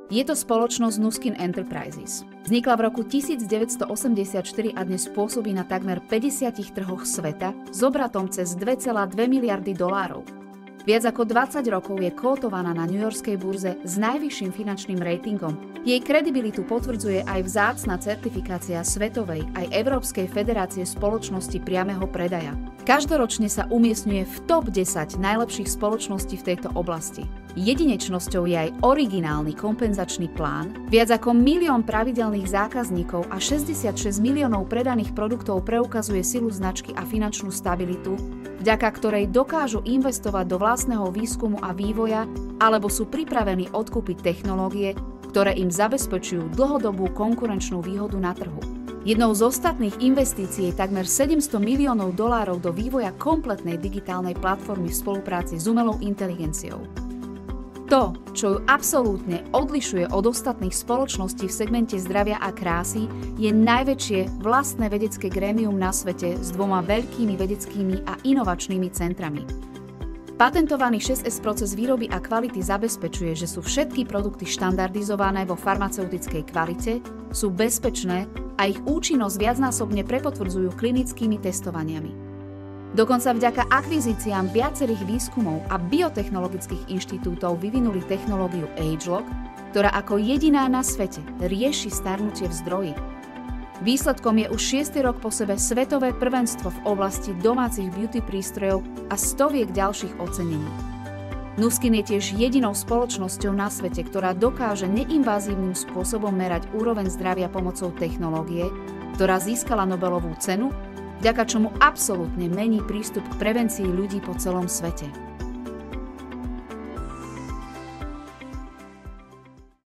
Je to spoločnosť Nuskin Enterprises. Vznikla v roku 1984 a dnes pôsobí na takmer 50 trhoch sveta s obratom cez 2,2 miliardy dolárov. Viac ako 20 rokov je kótovaná na newyorskej burze s najvyšším finančným ratingom. Jej kredibilitu potvrdzuje aj vzácna certifikácia Svetovej aj Európskej federácie spoločnosti priameho predaja. Každoročne sa umiestňuje v top 10 najlepších spoločností v tejto oblasti. Jedinečnosťou je aj originálny kompenzačný plán, viac ako 1 000 000 pravidelných zákazníkov a 66 miliónov predaných produktov preukazuje silu značky a finančnú stabilitu, vďaka ktorej dokážu investovať do vlastného výskumu a vývoja alebo sú pripravení odkúpiť technológie, ktoré im zabezpečujú dlhodobú konkurenčnú výhodu na trhu. Jednou z ostatných investícií je takmer $700 miliónov do vývoja kompletnej digitálnej platformy v spolupráci s umelou inteligenciou. To, čo ju absolútne odlišuje od ostatných spoločností v segmente zdravia a krásy, je najväčšie vlastné vedecké grémium na svete s 2 veľkými vedeckými a inovačnými centrami. Patentovaný 6S proces výroby a kvality zabezpečuje, že sú všetky produkty štandardizované vo farmaceutickej kvalite, sú bezpečné a ich účinnosť viacnásobne prepotvrdzujú klinickými testovaniami. Dokonca vďaka akvizíciám viacerých výskumov a biotechnologických inštitútov vyvinuli technológiu AgeLock, ktorá ako jediná na svete rieši starnutie v zdroji. Výsledkom je už 6. rok po sebe svetové prvenstvo v oblasti domácich beauty prístrojov a stoviek ďalších ocenení. Nuskin je tiež jedinou spoločnosťou na svete, ktorá dokáže neinvazívnym spôsobom merať úroveň zdravia pomocou technológie, ktorá získala Nobelovú cenu, vďaka čomu absolútne mení prístup k prevencii ľudí po celom svete.